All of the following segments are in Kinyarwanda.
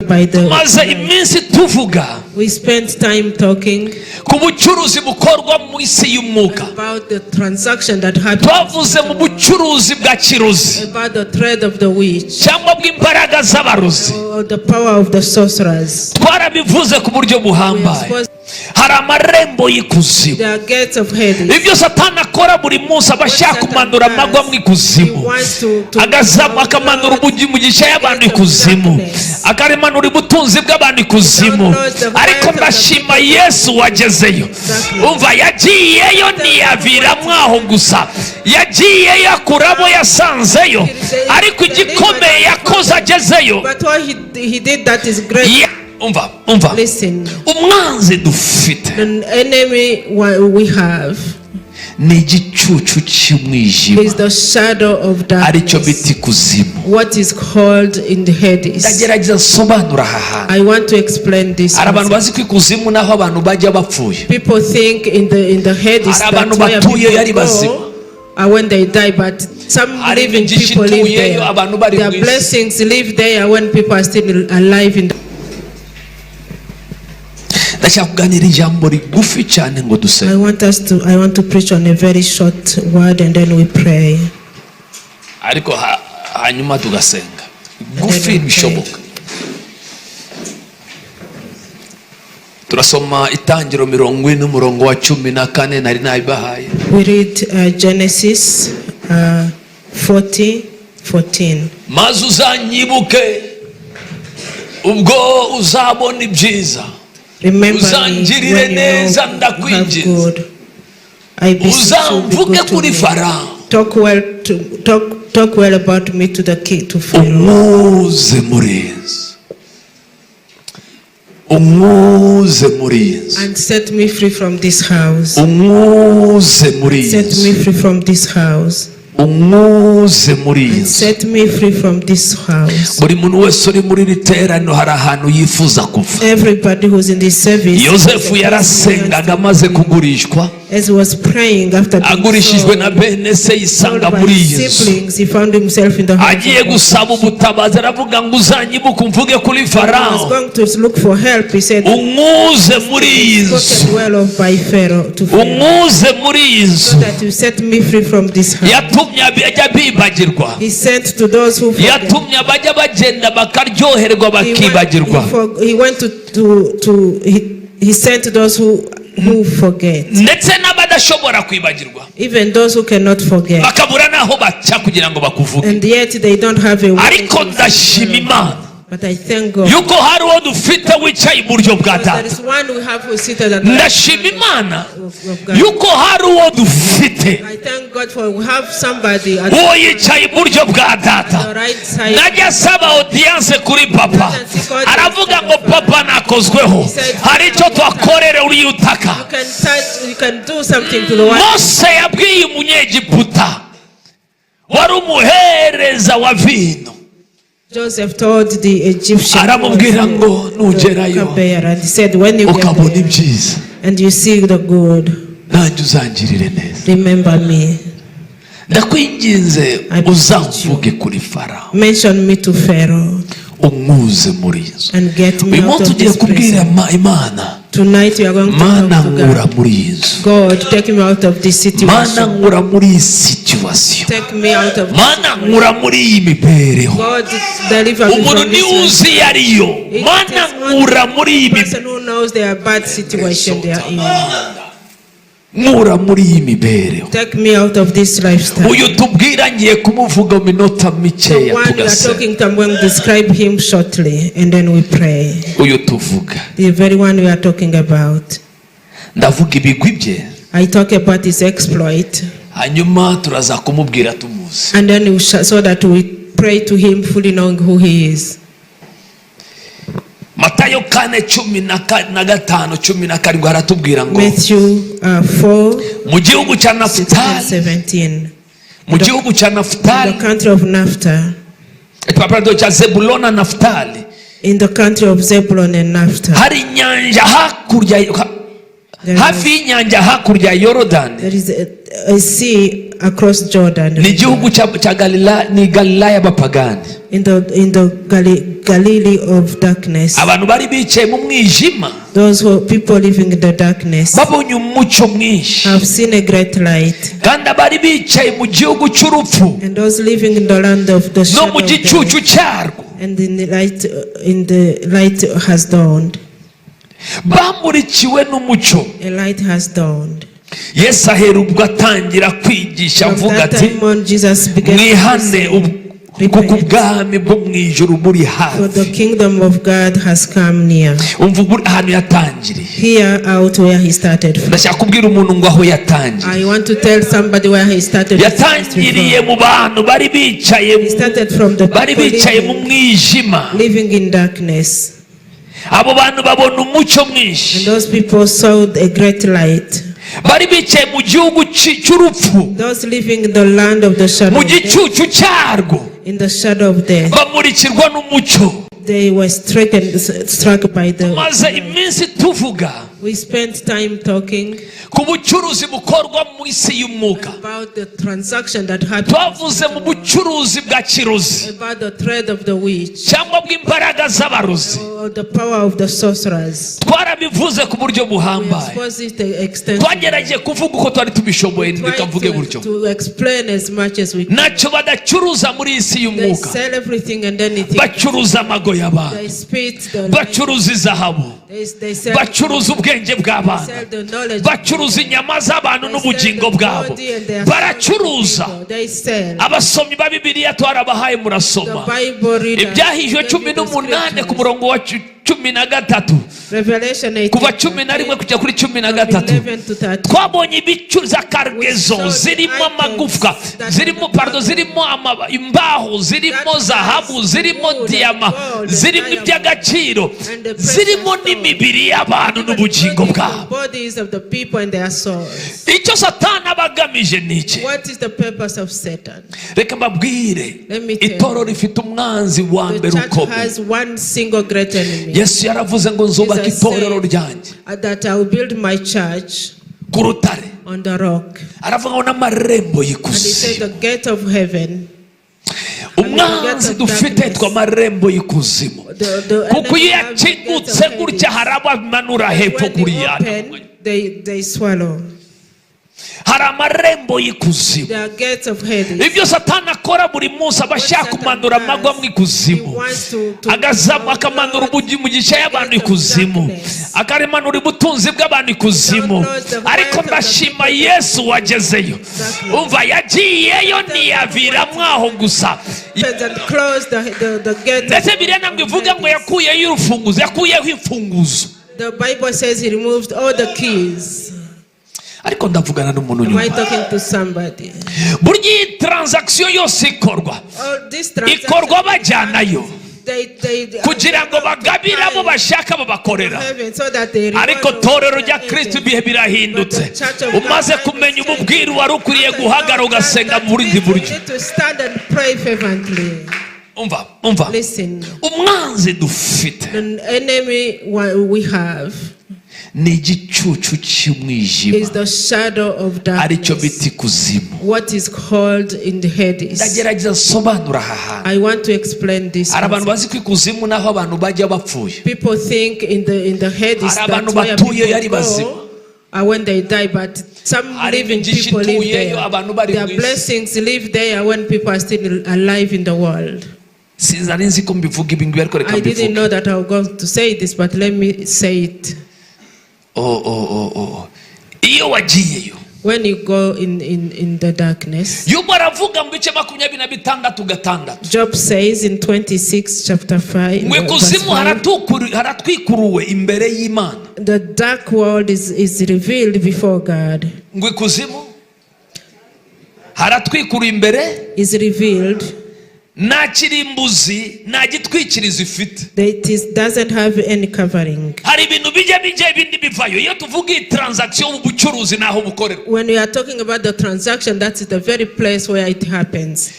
by the maze iminsi tuvuga we spent time talking ku bucuruzi bukorwa mu isi y'umwuka, about the transaction that happened, twavuze mu bucuruzi bwa kiruzi about the thread of the witch cyangwa bw'imbaraga z'abarozi, or the power of the sorcerers. twarabivuze ku buryo buhambaye. Hari amarembo y'ikuzimu. There are gates of Hades. Ibyo Satani akora buri munsi aba ashaka kumanura amagwa mu ikuzimu, agazamu akamanura umugisha y'abantu ikuzimu, akaremanura ubutunzi bw'abantu ikuzimu. Ariko ndashima Yesu wagezeyo. Umva, yagiyeyo ntiyavira mwaho gusa, yagiyeyo akurabo yasanzeyo, ariko igikomeye yakoze agezeyo. But what he did that is great. Umva, listen, umwanzi dufite, the enemy we have ni igicucu cy'umwijima, is the shadow of aricyo darkness, biti kuzimu. what is called in the Hades. ndagerageza nsobanura aha. I want to explain this. Hari abantu bazi ko ikuzimu naho abantu bajya bapfuye. People think in the Hades Hari abantu that where batuye yari people bazima, go are when they die, but some living people live there. Their blessings live there when people are still alive in the ndashaka kuganira ijambo rigufi cyane ngo dusenge. I want to preach on a very short word and then we pray. Ariko hanyuma tugasenga. Gufi bishoboka. Turasoma Itangiro 40 n'umurongo wa 14 nari nabibahaye. We read Genesis 40:14. Maze uzanyibuke ubwo uzabona ibyiza. Remember me when you have good. I beseech you, be good to me. Talk well about me to the king, to Pharaoh. And set me free from this house. Set me free from this house. And set me free from this house. Everybody who's in this service, Joseph yarasengaga amaze kugurishwa, as he was praying after agurishijwe na bene se yisanga muri siblings, he found himself in the house. Agiye gusaba ubutabazi, aravuga ngo uzanyibuke umvuge kuri Farao. He was going to look for help. He said, unguze muri inzu, spoken well of by Pharaoh to Pharaoh, unguze muri inzu, so that you set me free from this house. yatumye abajya bibagirwa, He sent to those who forget. yatumye abajya bagenda bakaryoherwa bakibagirwa. He sent to those who forget, ndetse n'abadashobora kwibagirwa, even those who cannot forget, bakabura naho baca kugira ngo bakuvuge. and yet they don't have a way. Ariko ndashima Imana But I thank God. yuko hari uwo dufite wicaye iburyo bwa There data. is one who have who seated at the Ndashima Imana of God. yuko hari uwo dufite I thank God for we have somebody at uwo yicaye iburyo bwa the data. right side. Najya saba audience kuri papa, aravuga ngo papa nakozweho, hari icyo twakorere uri utaka. You can do something to the one. Mose yabwiye umunyegiputa wari umuhereza wa vino, Joseph told the Egyptian, aramubwira ngo nugerayo and he said, when you ukabona get there ibyiza, and you see the good, nanjye uzangirire neza. remember me. Ndakwinginze uzamvuge kuri Farao, Mention me to Pharaoh umwuze muri inzu. and get me Uyu out munsi of ugiye this kubwira prison. Imana, Tonight you are going to Mana talk to nkura God. muri inzu, God, take me out of this Mana situation. nkura muri iyi situation, Take me out of this Mana situation. nkura muri iyi mibereho. God, deliver me Umuntu from this niwe uzi life. yariyo, Mana nkura muri iyi The person who knows their bad situation they are in. nkura muri iyi mibereho. Take me out of this lifestyle. Uyu tubwira ngiye kumuvuga mu minota The mikeya one we are tugasenga. talking to, I'm going to describe him shortly and then we pray. Uyu tuvuga, The very one we are talking about. ndavuga ibigwi bye, I talk about his exploit, hanyuma turaza kumubwira tumuzi. and then we so that we pray to him fully knowing who he is. Matayo 4:15-17 haratubwira ngo Matthew 4, mu gihugu cya 16 and Nafutali, 17. mu gihugu cya The Nafutali, country of Naphtali, cya Zebulona Nafutali, in the country of Zebulun and Naphtali, hari inyanja hakurya hafi y'inyanja hakurya ya Yorodani. There is a sea across Jordan. Ni igihugu cya Galilaya, ni Galilaya y'abapagani. In the Galilee of darkness. Abantu bari bicaye mu mwijima. Those who people living in the darkness babonye umucyo mwinshi. have seen a great light. Kandi bari bicaye mu gihugu cy'urupfu. And those living in the land of the shadow. No mu gicucu cyarwo. And in the light has dawned. Bamurikiwe n'umucyo. A light has dawned. Yesu ahera ubwo atangira kwigisha avuga ati mwihane kuko ubwami bwo mu ijuru buri hafi. For the kingdom of God has come near. Umva ahantu yatangiriye. Here out where he started from. Ndashaka kubwira umuntu ngo aho yatangiriye. I want to tell somebody where he started. Yatangiriye mu bantu bari bicaye mu mwijima. Living in darkness. Abo bantu babona umucyo mwinshi. And those people saw a great light. Bari bicaye mu gihugu cy'urupfu. Those living in the land of the shadow. Mu gicucu cyarwo. In the shadow of death. Bamurikirwa n'umucyo. They were struck by the. Maze iminsi tuvuga. We spent time talking ku bucuruzi bukorwa mu isi y'umwuka. About the transaction that happened. Twavuze mu bucuruzi bwa kirozi. About the thread of the witch. Cyangwa bw'imbaraga z'abarozi. Or the power of the sorcerers. Twarabivuze ku buryo buhambaye. Twagerageje kuvuga uko twari tubishoboye ndeka mvuge gutyo. To explain as much as we can. Naco badacuruza muri isi y'umwuka. They sell everything and anything. Bacuruza amago y'abantu. They spit the. Bacuruza izahabu. Bacuruza ubwenge bw'abantu. Bacuruza inyama z'abantu n'ubugingo bwabo. Baracuruza. Abasomyi ba Bibiliya twarabahaye murasoma. Ibyahishwe 18 ku murongo wa 13. Kuva 11 kujya kuri 13. Twabonye ibicuruza kargezo zirimo amagufwa, zirimo imbaho, zirimo zahabu, zirimo diyama, zirimo iby'agaciro, zirimo n'imibiri y'abantu n'ubugingo bwabo. Icyo Satani abagamije ni iki? What is the purpose of Satan? Reka mbabwire, itorero rifite umwanzi wa mbere ukomeye. Has one single great enemy. Yesu yaravuze ngo nzubaka itorero ryanjye. That I will build my church ku rutare. On the rock. Aravuga ngo n'amarembo y'ikuzimu. And he said the gate of heaven. Umwanzi dufite twa marembo y'ikuzimu. Kuko iyo yakingutse gutya harabamanura hepfo kuriya. They swallow. Hari amarembo y'ikuzimu. Ibyo Satani akora buri munsi abashaka kumanura amagwa mu ikuzimu. Agazama akamanura Mugisha y'abantu ikuzimu. Akarimanura ubutunzi bw'abantu ikuzimu. Ariko ndashima Yesu wagezeyo. Umva yagiyeyo ntiyaviramwo aho gusa. Ndetse Bibiliya ntabwo ivuga ngo yakuyeyo urufunguzo, yakuyeho imfunguzo. The Bible says he removed all the keys. Ariko ndavugana n'umuntu nyuma. Am I talking to somebody? Burya transaction yose ikorwa bajyanayo. Kugira ngo bagabire abo bashaka babakorera. Ariko torero rya Kristo ibihe birahindutse. Umaze kumenya ububwiru wari ukwiye guhagarara ugasenga mu burindi buryo. Umva. Umwanzi dufite. The enemy we have ni igicucu cy'umwijima. Is the shadow of darkness. Aricyo biti kuzimu. What is called in the Hades. Ndagerageza sobanura aha. I want to explain this. Abantu bazi ko ikuzimu naho abantu bajya bapfuye. People think in the Hades that abantu batuye yari bazima. When they die, but some living people live there. Their blessings live there when people are still alive in the world. I didn't know that I was going to say this, but let me say it. When you go in the darkness, Job says in 26 chapter 5, the dark world is revealed before God. Is revealed. It doesn't have any covering. When we are talking about the transaction, that's the very place where it happens.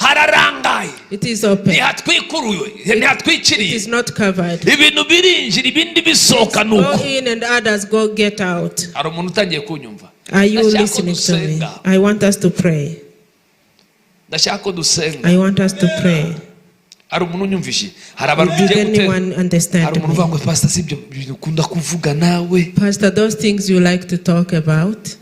hararangaye. It is open. It is not covered. Ibintu birinjira ibindi bisohoka nuko. Go in and others get out. Hari umuntu utangiye kunyumva? Are you listening to me? I want us to pray. I want us to pray. Did anyone understand me? Pastor, those things you like to talk about?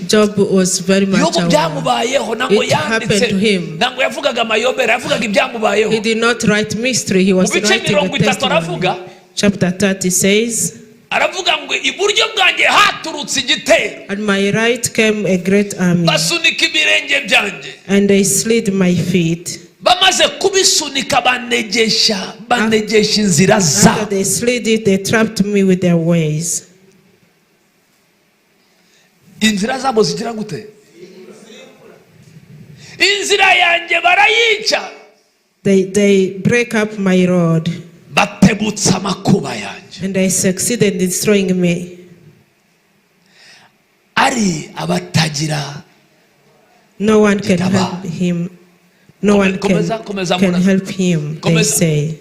Job was very much aware. It happened to him. He did not write mystery, he was writing a testimony. Chapter 30 says, at my right came a great army, and they slid my feet. After they slid it, they trapped me with their ways. They break up my road, and they succeeded in destroying me. No one can help him. No one can help him, they say.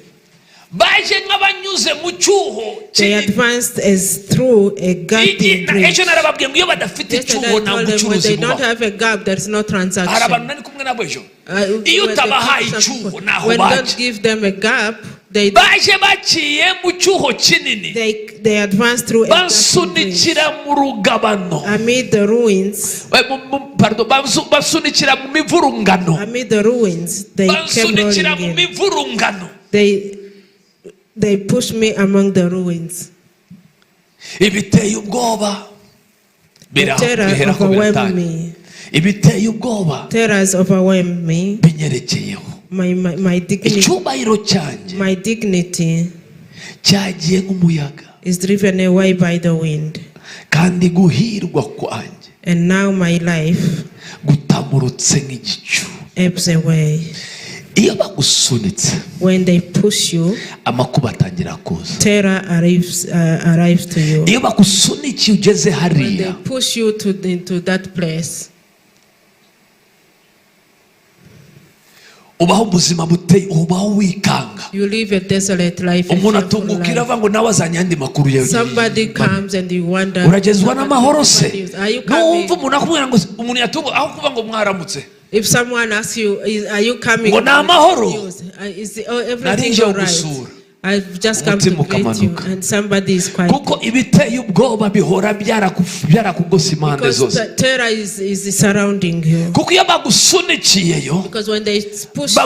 They advanced as through a gaping bridge. Yesterday I told them when they don't have a gap, there is no transaction. When don't give them a gap, they advance through a gaping bridge. Amid the ruins, they came rolling in. They pushed me among the ruins. The terror overwhelmed me. Terrors overwhelmed me. My dignity is driven away by the wind. And now my life ebbs away. When they push you, terror arrives to you. When they push you into that place, you live a desolate life. Somebody comes and you wonder, are you coming? If someone asks you, are you coming? Is everything all right? I've just come to greet you, and somebody is quiet. Because the terror is surrounding you. Because when they push you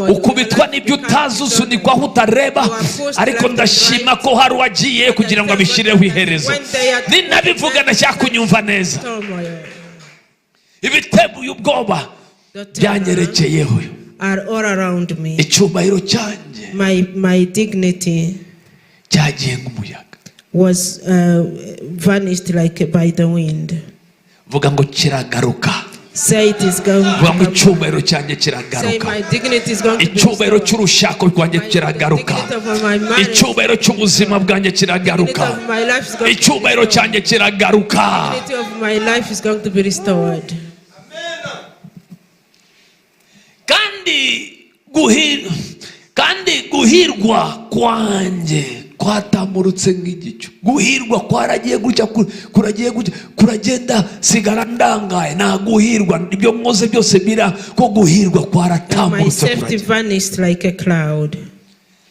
ukubitwa n'ibyo utazi usunikwaho utareba, ariko ndashima ko hari wagiye kugira ngo abishireho iherezo. Ninabivuga ndashyakunyumva neza. Ibitebo y'ubwoba byanyerekeyeho are all around me. My dignity was vanished like by the wind. Say it is going to come. Say my dignity is going to be restored. My dignity of my mind. The dignity of my life is going to be restored. The dignity of my life is going to be restored. Kandi guhirwa kwanje kwatamurutse nk'igicu. Guhirwa kwaragiye gucya kuragenda sigara ndangaye. Na guhirwa ibyo mwoze byose bira ko guhirwa kwaratamurutse. My safety vanished like a cloud.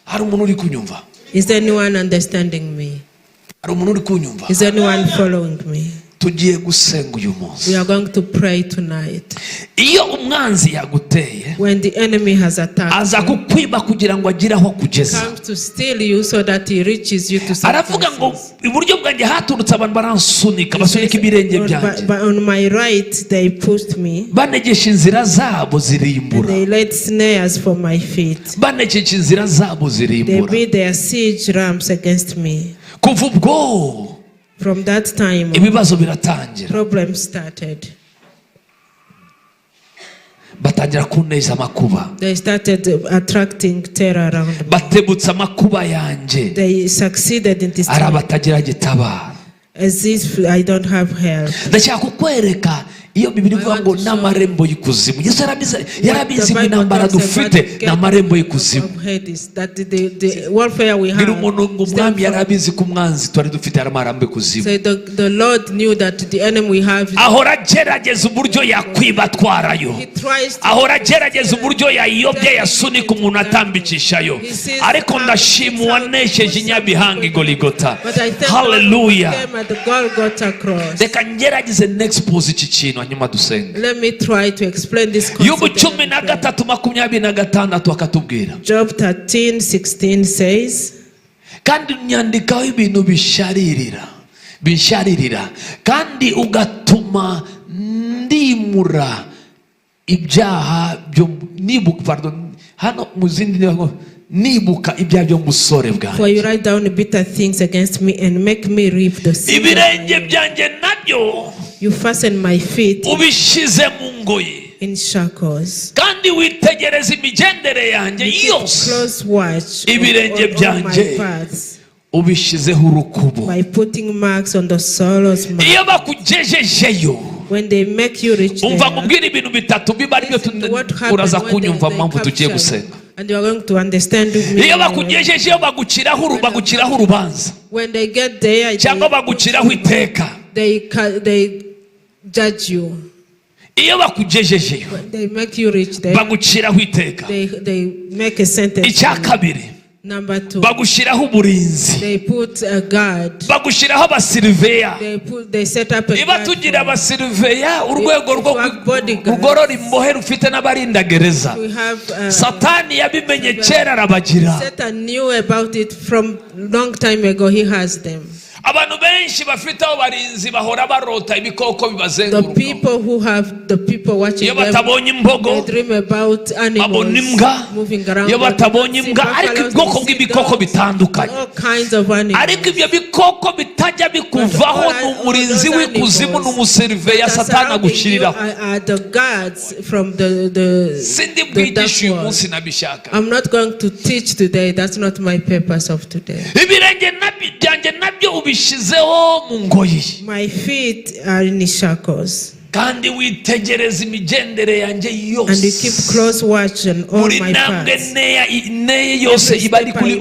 Hari umuntu uri kunyumva? Is there anyone understanding me? Hari umuntu uri kunyumva? Is there anyone following me? We are going to pray tonight. When the enemy has attacked you, comes to steal you so that he reaches you to some places. But on my right they pushed me, and they laid snares for my feet. They made their siege ramps against me. From that time, problems started. batangira kuneza amakuba. They started attracting terror around me. Batebutsa amakuba yanjye. They succeeded in this Ara batagira gitabara. As if I don't have help. Ndashaka kukwereka iyo Bibiri ivuga ngo n'amarembo y'ikuzimu. Yesu yarabizi intambara dufite n'amarembo y'ikuzimu. Biri umuntu ngo umwami yarabizi ko umwanzi twari dufite aramarembo y'ikuzimu. The Lord knew that the enemy we have. Ahora agerageza uburyo yakwibatwarayo. Ahora agerageza uburyo yayobye yasunika umuntu atambikishayo. Ariko ndashima uwanesheje inyabihanga Goligota. Hallelujah. Reka ngerageze next pose iki kintu hanyuma dusenga. Let me try to explain this concept. Yobu 13:26 akatubwira. Job 13:16 says, kandi nyandikaho ibintu bisharirira kandi ugatuma ndimura ibyaha byo hano muzindi nibuka ibyaha byo musore bwanjye. For you write down bitter things against me and make me reap the sin. Ibirenge byanjye nabyo you fasten my feet ubishize mu ngoyi in shackles. Kandi witegereza imigendere yanjye yose. Close watch ibirenge byanjye ubishizeho urukubo. By putting marks on the soles. Iyo bakugejejeyo, when they make you reach there, umva mubwira ibintu bitatu biba aribyo uraza kunyumva mpamvu tugiye gusenga. And you are going to understand with me. Iyo bakugejejeyo bagukiraho urubanza. When they get there, cyangwa bagukiraho iteka. They judge you. Iyo bakugejejeyo, they make you reach there, bagukiraho iteka. They make a sentence. Icya kabiri, number 2, bagushiraho uburinzi. They put a guard. Bagushiraho abasiriveya. They set up a guard. Tugira abasiriveya urwego rugorora imbohe rufite n'abarinda gereza. Satani yabimenye kera arabagira. Satan knew about it from long time ago. He has them. Abantu benshi bafite abo barinzi bahora barota ibikoko bibazenguruka. The people who have the people watching them, batabonye imbogo, they dream about animals moving around. Iyo batabonye imbwa, ariko ubwoko bw'ibikoko bitandukanye. All kinds of animals. Ariko ibyo bikoko bitajya bikuvaho n'umurinzi w'ikuzimu n'umuseriveya Satani agushiriraho. The guards from the Sindi bwigisha uyu munsi nabishaka. I'm not going to teach today. That's not my purpose of today. Ibirenge byanjye nabyo ubishizeho mu ngoyi. My feet are in shackles. Kandi witegereza imigendere yanjye yose. And you keep close watch on all my paths. Neye yose iba ari kuri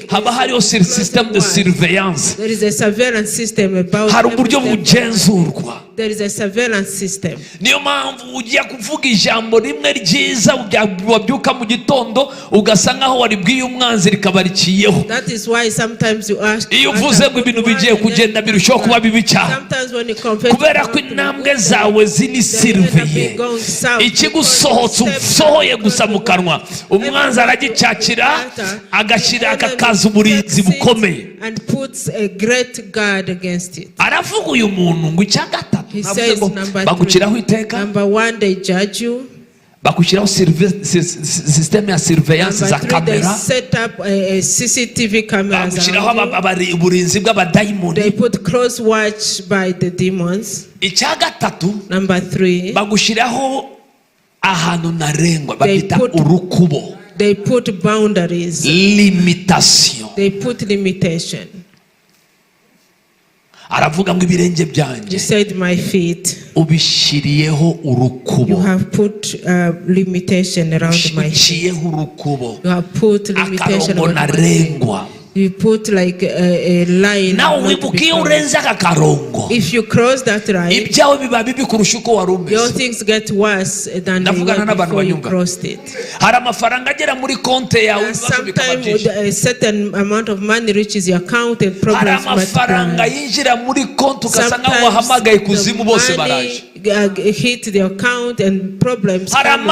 haba hariho system de surveillance. There is a surveillance system about. Hari uburyo bugenzurwa. There is a surveillance system. Niyo mpamvu ugiye kuvuga ijambo rimwe ryiza wabyuka mu gitondo ugasa nkaho waribwiye umwanzi rikabarikiyeho. That is why sometimes you ask. Iyo uvuze ngo ibintu bigiye kugenda birushaho kuba bibi cyane. Kubera ko intambwe zawe zini sirveye. Ikigusohotse usohoye gusa mu kanwa, umwanzi aragicyakira agashyira akakaza uburinzi bukomeye. And puts a great guard against it. Aravuga uyu muntu ngo icya gatatu. He says bagukiraho iteka. Number 1, they judge you. Bakushyiraho system ya surveillance za kamera. They set up a CCTV camera. Bakushyiraho uburinzi bw'abadayimoni. They put close watch by the demons. Icya gatatu. Number 3, bagushyiraho ahantu narengwa babita urukubo. They put boundaries. Limitation. They put limitation. Aravuga ngo ibirenge byanjye. You said my feet. Ubishiriyeho urukubo. You have put limitation around my feet. Urukubo. You have put limitation around my feet. You put like a line. Now if you cross that line, your things get worse than they were before you crossed it. Sometimes a certain amount of money reaches your account and problems multiply. Sometimes the money hit the account and problems come.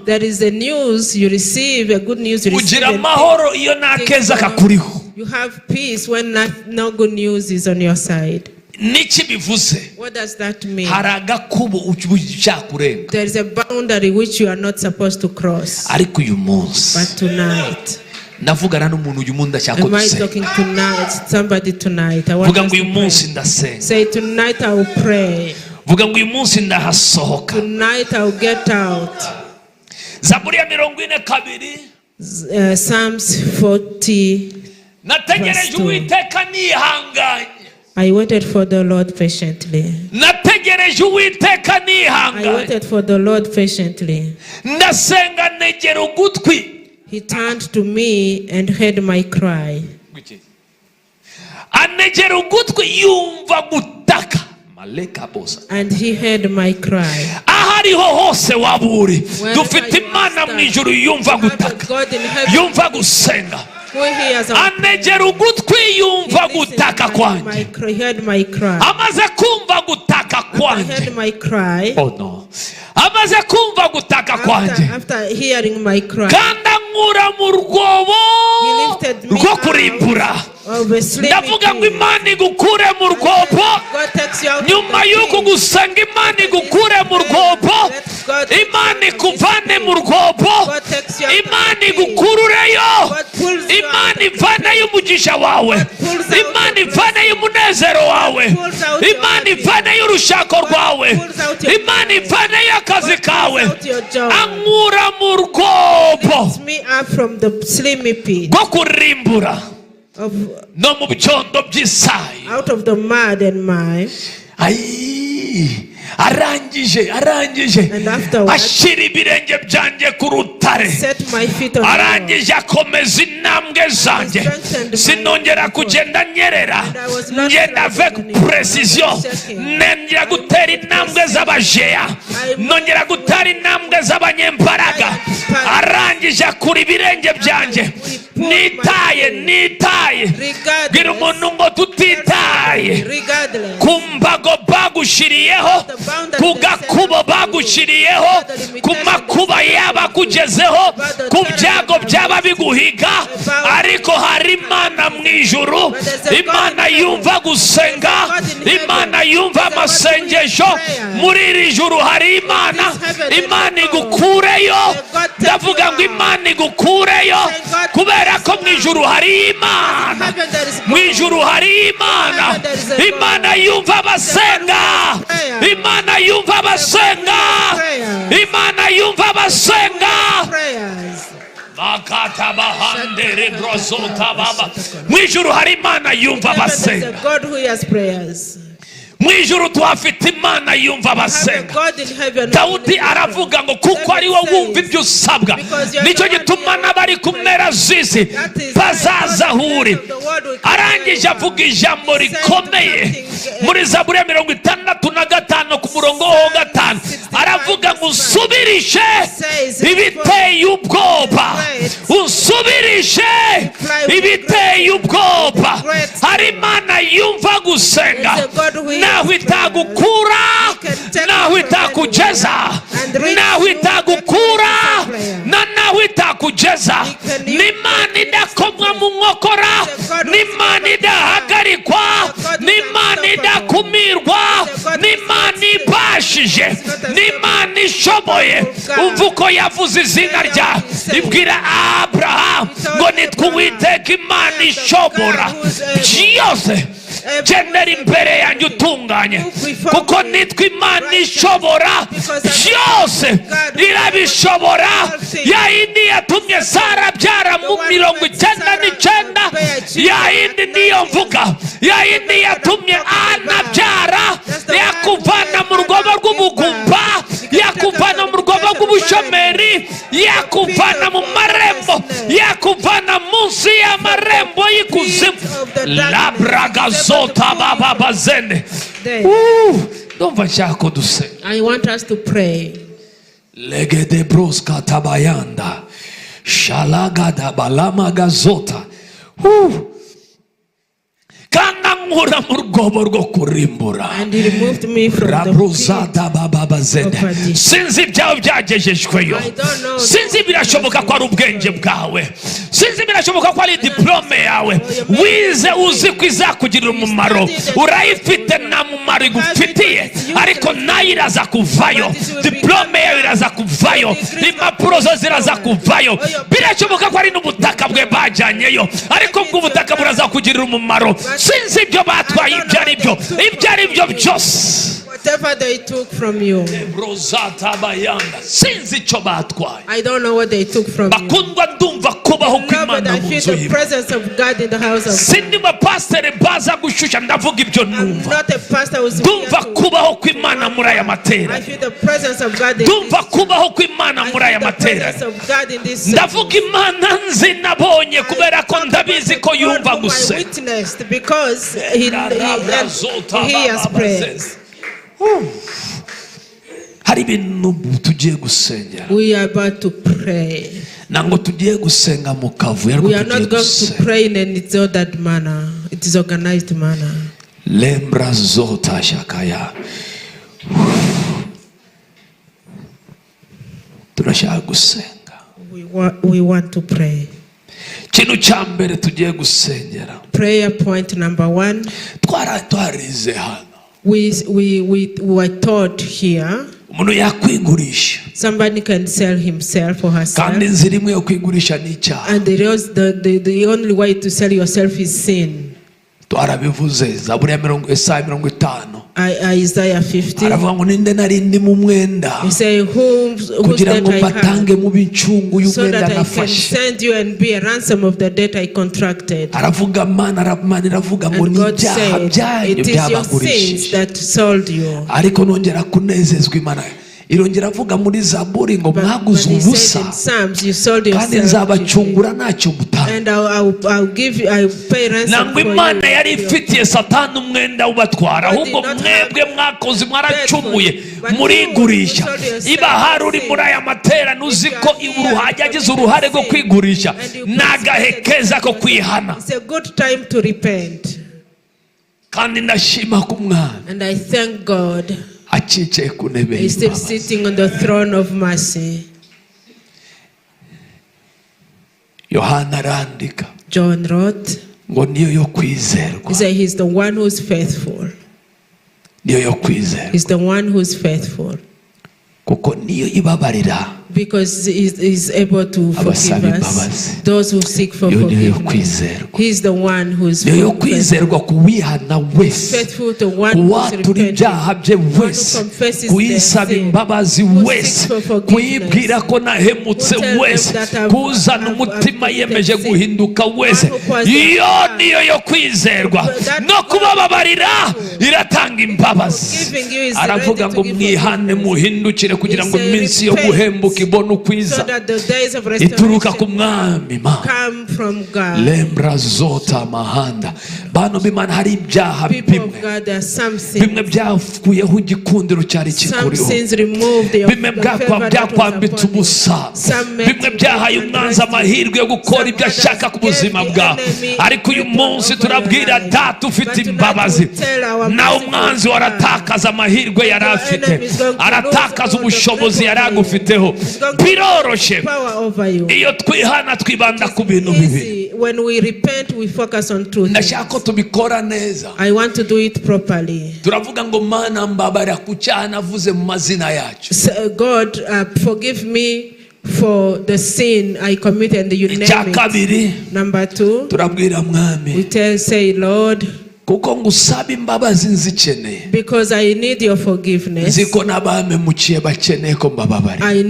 There is a news you receive, a good news you receive. You have peace when no good news is on your side. What does that mean? There is a boundary which you are not supposed to cross. But tonight, am I talking tonight? Somebody tonight. I want to say tonight I will pray. vuga ngo uyu munsi ndahasohoka. Tonight I'll get out. Zaburi ya 42 Psalms 40. Nategereje Uwiteka nihanganye. I waited for the Lord patiently. Nategereje Uwiteka nihanganye. I waited for the Lord patiently. Ndasenga negera ugutwi. He turned to me and heard my cry. Anegera ugutwi yumva gutaka. And he heard my cry. Ahariho hose waburi. Dufite Imana mu ijuru yumva gutaka. Yumva gusenga. Anegera ugutwi yumva gutaka kwanje. Amaze kumva gutaka kwanje. Oh no. Amaze kumva gutaka kwanje. After hearing my cry. Kandi ankura mu rwobo rwo kurimbura. Ndavuga ngo Imana igukure mu rwobo. Nyuma y'uko gusenga Imana igukure mu rwobo. Imana ikuvane mu rwobo. Imana igukurureyo. Imana ivane y'umugisha wawe. Imana ivane y'umunezero wawe. Imana ivane y'urushako rwawe. Imana ivane y'akazi kawe. Ankura mu rwobo rwo kurimbura. No mu byondo by'isayi. Out of the mud and mire. Arangije ashira ibirenge byanjye ku rutare. Arangije akomeza intambwe zanjye. Sinongera kugenda nyerera. Ngenda avec precision. Nongera gutera intambwe z'abajeya. Nongera gutera intambwe z'abanyembaraga. Arangije akura ibirenge byanjye. Nitaye. Gira umuntu ngo tutitaye. Kumbago bagushiriyeho. Kugakubo bagushiriyeho. Kumakuba yaba kugezeho. Kubyago byaba biguhiga. Ariko hari Imana mu ijuru. Imana yumva gusenga. Imana yumva amasengesho. Muri iri juru hari Imana. Imana igukureyo. Ndavuga ngo Imana igukureyo. Kubera ko mu ijuru hari Imana. Mu ijuru hari Imana. Imana yumva abasenga. Imana yumva abasenga. Imana yumva abasenga. Makata bahandere brozota baba. Mu ijuru hari Imana yumva abasenga. Mu ijuru tuhafite Imana yumva abasenga. Dawudi aravuga ngo kuko ari wowe wumva ibyo usabwa, nicyo gituma n'abari ku mpera z'isi bazazahuri. Arangije avuga ijambo rikomeye muri Zaburi ya 65 ku murongo wa 5. Aravuga ngo usubirishe ibiteye ubwoba. Usubirishe ibiteye ubwoba. Hari Imana yumva gusenga. Naho itagukura, naho itakugeza, naho itagukura, naho itakugeza. N'Imana idakomwa mu nkokora, n'Imana idahagarikwa, n'Imana idakumirwa, n'Imana ibashije, n'Imana ishoboye. Umva uko yavuze izina rya. Ibwira Abraham ngo nitwe Uwiteka Imana ishobora byose. Genera imbere yanjye utunganye, kuko nitwa Imana ishobora byose. Irabishobora. Ya yindi yatumye Sara abyara mu 99. Ya yindi niyo mvuga. Ya yindi yatumye Ana abyara. Yakuvana mu rwobo rw'ubugumba. Yakuvana mu rwobo rw'ubushomeri. Yakuvana mu marembo. Yakuvana munsi y'amarembo y'ikuzimu. Labraga zota baba bazene. Don't want to say. I want us to pray. Legede broska tabayanda. Shalagada balama gazota. And he removed me from the pit. Sinzi byawe byagejejweyo. Sinzi birashoboka ko ari ubwenge bwawe. Sinzi birashoboka ko ari diplome yawe. Wize uzi ko izakugirira umumaro. Urayifite nta mumaro igufitiye, ariko nayo iraza kuvayo. Diplome yawe iraza kuvayo. Impapuro zo ziraza kuvayo. Birashoboka ko ari n'ubutaka bwe bajyanyeyo, ariko bw'ubutaka buraza kugirira umumaro. Sinzi ibyo batwaye ibyo ari byo byose. whatever they took from you. I don't know what they took from you. Beloved, I feel the presence of God in the house of God. I'm not a pastor who's here to. I feel the presence of God in this. I feel the presence of God in this. I witnessed because he has prayers. We are about to pray. We are not going to pray in an disordered manner. It is organized manner. Lembra zota shakaya. Turashaka gusenga. We want to pray. Kintu cya mbere tugiye gusengera. Prayer point number 1. Twarize hano. We were taught here. Umuntu yakwigurisha. Somebody can sell himself or herself. Kandi inzira imwe yo kwigurisha ni icyaha. And the only way to sell yourself is sin. Twarabivuze Zaburi ya 50. Isaiah 50. Aravuga ngo ninde narindi mu mwenda. He say kugira ngo mbatange mu bincungu y'umwenda nafashe. So that I can send you and be a ransom of the debt I contracted. Aravuga Imana iravuga ngo ni ibyaha byanyu byabagurishije. It is your sins that sold you. Ariko nongera kunezezwa Imana. Irongera avuga muri Zaburi ngo mwaguze ubusa kandi nzabacungura ntacyo mutanga. Nangwa Imana yari ifitiye Satani umwenda ubatwara, ahubwo mwebwe mwakoze mwaracumuye murigurisha. Iba hari uri muri aya materaniro uzi ko yagize uruhare rwo kwigurisha, nagahe keza ko kwihana. Kandi ndashima ku Mwana. And I thank God. He's still sitting on the throne of mercy. John wrote, he said he's the one who's faithful. He's the one who's faithful. Because he's able to forgive us, those who seek for forgiveness. He's the one who's faithful to one who's repentant, one who confesses their sin, who seeks for forgiveness, who tells them that I've so that the days of restoration come from God. People of God, there are some sins removed, the favor that was upon you. Some met amahirwe yo gukora ibyo ashaka ku buzima bwawe, ariko uyu munsi turabwira Data ufite imbabazi, nawe umwanzi waratakaza amahirwe yari afite, aratakaza ubushobozi yari agufiteho. Biroroshe iyo twihana twibanda ku bintu bibi. When we repent, we focus on truth. Ndashaka tubikora neza. I want to do it properly. Turavuga ngo Mana mbabara ku cyaha navuze mu mazina yacu. God, forgive me for the sin I committed and you name it. Number 2, turabwira Mwami, we say, Lord, kuko ngusaba imbabazi nzikeneye, because I need your forgiveness. Ziko nabamemukiye bakeneye ko mbababara. I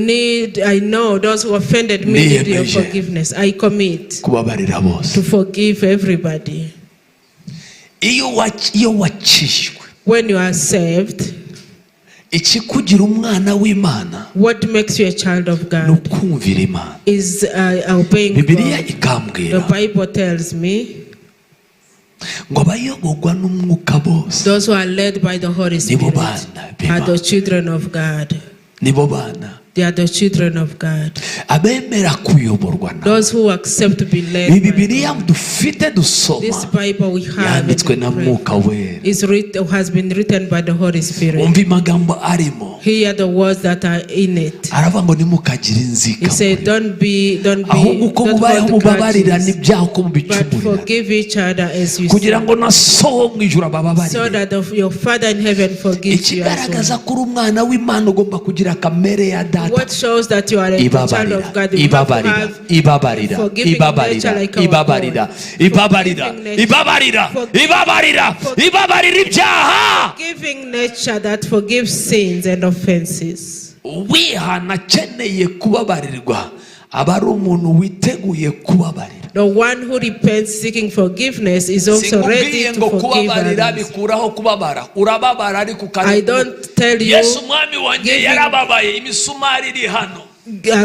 know those who offended me need your forgiveness. I commit kubabarira bose, to forgive everybody. Iyo wacishwe, when you are saved, ikikugira umwana w'Imana, what makes you a child of God nukumvira Imana, is obeying Bibiliya God. ikambwira, The Bible tells me, ngo abayobogwa n'umwuka bose, those who are led by the Holy Spirit are the children of God. Nibo bana, they are the children of God. Abemera kuyoborwa na, those who accept to be led. Bibiliya dufite dusoma, this Bible we have yanditswe na mwuka wera, has been written by the Holy Spirit. Umva amagambo arimo, hear the words that are in it. Aravuga ngo nimukagire inzika. He said, don't be ahubwo uko mubayeho mubabarira n'ibyaha uko mubicumurira, but forgive each other as you kugira ngo na so mu ijuru abababarire, so that your Father in heaven forgives you as well. Ikigaragaza ko uri umwana w'Imana ugomba kugira kamere ya Data. What shows that you are a child of God? You have to have forgiving nature like our God. Forgiving nature that forgives sins and offenses. The one who repents seeking forgiveness is also ready to forgive others. I don't tell you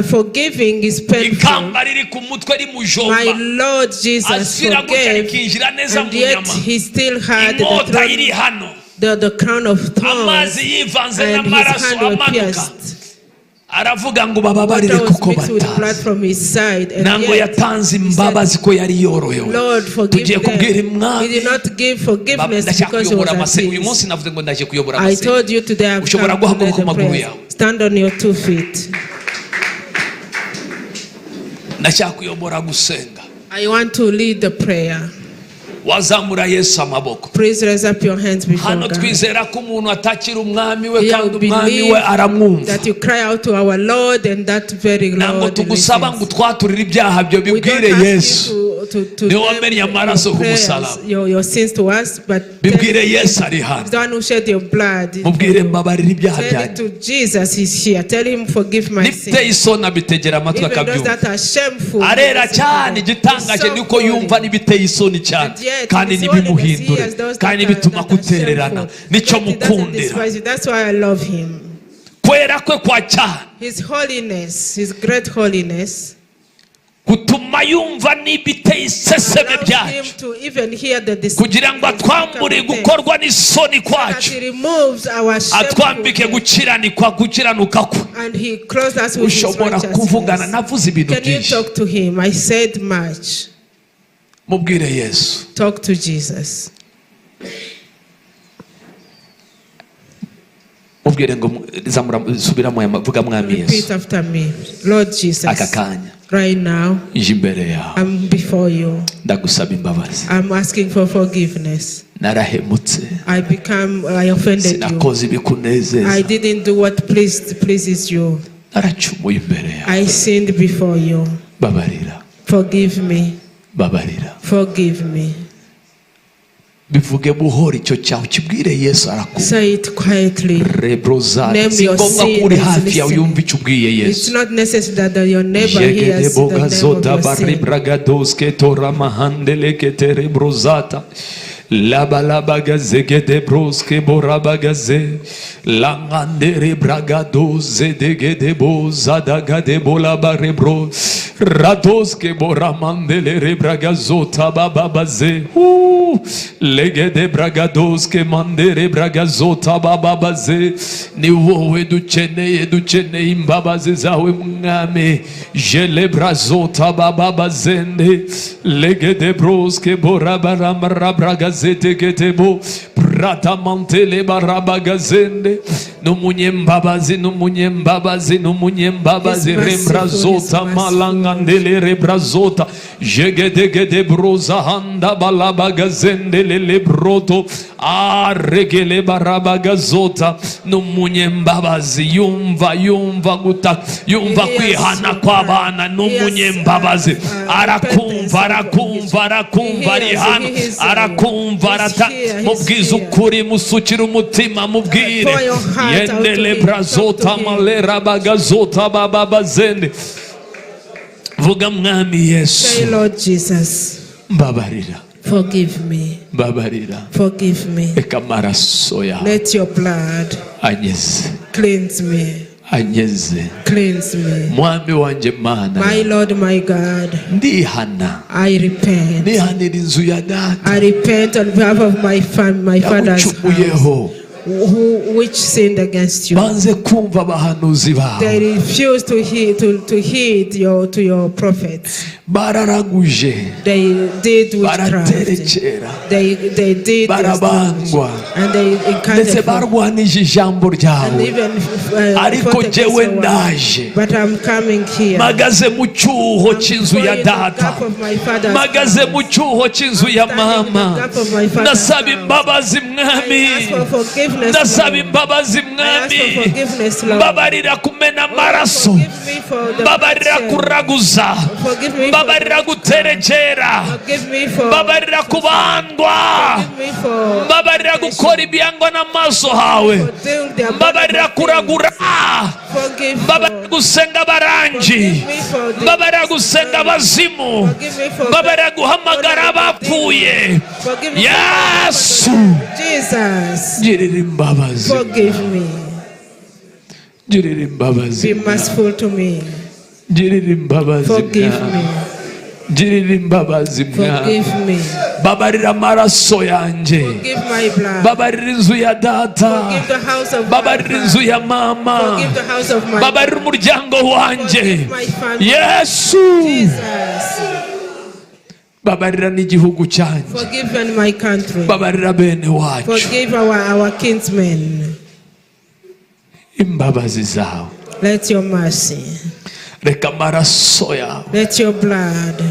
forgiving is painful. My Lord Jesus forgave, and yet he still had the crown of thorns, and his hand was pierced. Water was mixed with blood from his side, and yet he said, Lord, forgive them. He did not give forgiveness because he was at peace. I told you today I've come to lead the prayer. Stand on your 2 feet. I want to lead the prayer. Please raise up your hands before God. Here we believe that you cry out to our Lord, and that very Lord listens. We don't ask you to your sins to us, but tell the one who shed your blood. Tell it to Jesus, he's here. Tell him, forgive my sins. Even those that are shameful, that's why I love him. His holiness, his great holiness, allows him to even hear the kugira ngo atwambure gukorwa n'isoni kwacu, atwambike gukiranuka kwe. Ushobora kuvugana, navuze ibintu byinshi. Talk to him. I said much. Mubwire Yesu. Talk to Jesus. Mubwire ngo subiramo vuga mwami Yesu. Repeat after me. Lord Jesus. Akakanya. Right now, I'm before you. I'm asking for forgiveness. I offended you. I didn't do what pleases you. I sinned before you. Forgive me. Forgive me. Say it quietly. Name your sin. It's not necessary that your neighbor hears the name of your sin. Labalabagazegede broske borabagaze langandere bragadoze degede bozadagade bolabarebro radoske boramandele rebragazota bababaze legede bragadoske mandere bragazota bababaze. Ni wowe dukeneye imbabazi zawe mwami. Jele brazota bababazende legede broske borabaramrabragaze Ketebo Prata Mantele Barabagazende Numunyembabazi Rebrazota Malangandele Rebrazota Jegedegede Broza Handa Balabagazende Lebroto Aregele Barabagazota Numunyembabazi Yumva guta Yumva kwihana kwabana Numunyembabazi Arakumva rihana Arakumva rata mubwiza ukuri musukira umutima mubwire yendele brazota malera bagazota bababazende vuga mwami Yesu. Say Lord Jesus, mbabarira. Forgive me. Mbabarira. Forgive me. Ekamaraso ya. Let your blood cleanse me. Cleanse me. Mwami wanje mana. My Lord, my God. Ndihana. I repent. Ndihanira inzu ya data. I repent on behalf of my father's house, which sinned against you. They refused to heed to your prophets. They did witchcraft. They did barabangwa, and they ndetse barwanije ijambo ryawe. Ariko jewe ndaje, but I'm coming here. Magaze mu cyuho cy'inzu ya data, magaze mu cyuho cy'inzu ya mama. Nasaba imbabazi mwami, ndasaba imbabazi mwami mbabarira kumena amaraso mbabarira kuraguza mbabarira guterekera mbabarira kubandwa mbabarira gukora ibyangwa n'amaso hawe mbabarira kuragura mbabarira gusenga abarangi mbabarira gusenga abazimu mbabarira guhamagara abapfuye Yesu girira imbabazi girira imbabazi be merciful to me. girira imbabazi Forgive me. girira imbabazi Forgive me. babarira amaraso yanjye Forgive my blood. babarira inzu ya data Forgive the house of my babarira inzu ya mama Forgive the house of my babarira umuryango wanjye Forgive my family. Yesu Jesus. babarira n'igihugu cyanjye Forgive in my country. babarira bene wacu Forgive our kinsmen. imbabazi zawe Let your mercy. reka amaraso yawe Let your blood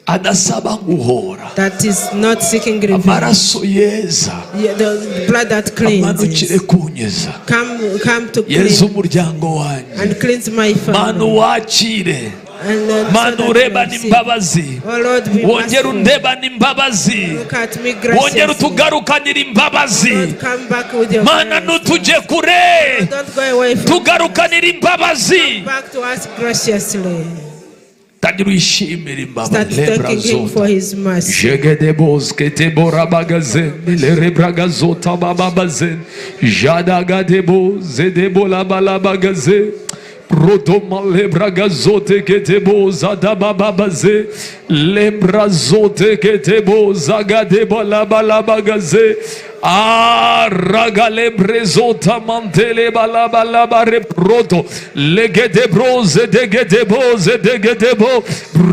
adasaba guhora that is not seeking revenge. amaraso yeza The blood that amanukire cleanses. kunyeza Come to yeza cleanse umuryango wanjye and cleanse my manu family. wakire And so manu that ureba we receive. n'imbabazi Oh Lord, be wongera merciful. undeba n'imbabazi Look at me wongera graciously. utugarukanira imbabazi Lord, come back with your mana grace. ntutujye kure Don't go away from us. tugarukanira imbabazi Back to us graciously. tangira uyishimira Start imbabazi thanking him for his mercy. Jegedebos ketebora bagazin lerebragazota bababazin jadagadebo zedebola balabagaze Rodoma lebragazote ketebo zadabababaze lebrazote ketebo zagadebola balabagaze ragalebrezota mantele balabalaba reproto legedebro zedegedebo zedegedebo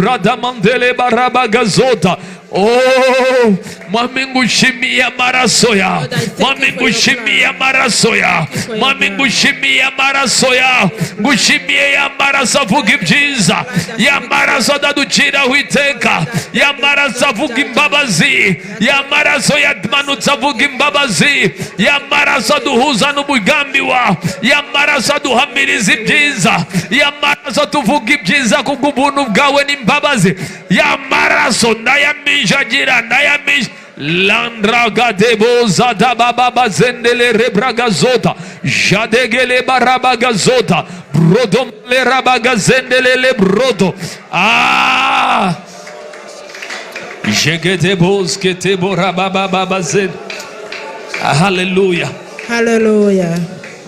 radamandele barabagazota. Oh, mwami ngushimiye amaraso ya mwami ngushimiye amaraso ya mwami ngushimiye amaraso ya ngushimiye y'amaraso avuga ibyiza y'amaraso adaduciraho iteka y'amaraso avuga imbabazi y'amaraso yamanutse avuga imbabazi y'amaraso aduhuza n'umugambi wa y'amaraso aduhamiriza ibyiza y'amaraso tuvuga ibyiza kubw'ubuntu bwawe n'imbabazi y'amaraso ndayamijagira ndayamish Landraga debo zada baba zendele rebragazota jadegele barabagazota brodom le rabagazendele le brodo jegedebos ketebo rababa zen. Hallelujah. Hallelujah.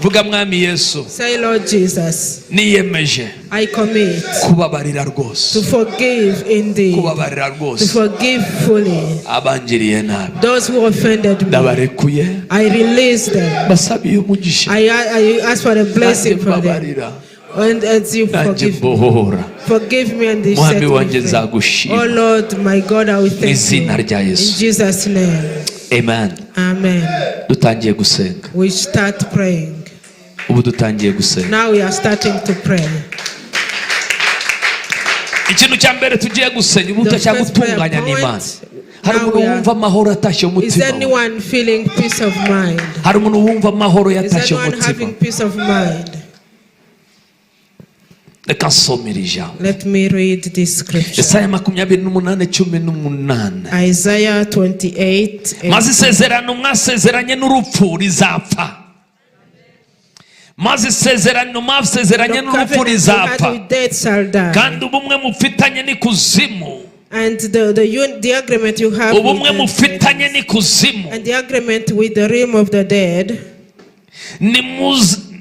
Vuga mwami Yesu. Say, Lord Jesus, niyemeje I commit kubabarira rwose to forgive indeed, kubabarira to rwose forgive fully abanjiriye nabi those who offended me. ndabarekuye I release them. basabiye umugisha I ask for a blessing for them. mbabarira And as you nanjye forgive me, mbohora forgive me and mwami set wanjye me free. nzagushima Oh Lord, my God, I will mu thank you. izina rya In Yesu Jesus' name. amen. Amen. dutangiye gusenga We start praying. ubu dutangiye gusenga. Now we are starting to pray. ikintu cya mbere tugiye gusenya ubu tutashaka gutunganya n'Imana. hari umuntu wumva amahoro atashye mu Is mutima we. anyone feeling peace of mind? hari umuntu wumva amahoro Is yatashye mu anyone mutima. having peace of mind? reka nsomere ijambo. Let me read this scripture. Yesaya 28:18. Isaiah 28. maze isezerano mwasezeranye n'urupfu rizapfa. maze isezerano mwasezeranye n'urupfu rizapfa. kandi ubumwe mufitanye n'ikuzimu. And the agreement you have ubumwe mufitanye n'ikuzimu. and the agreement with the realm of the dead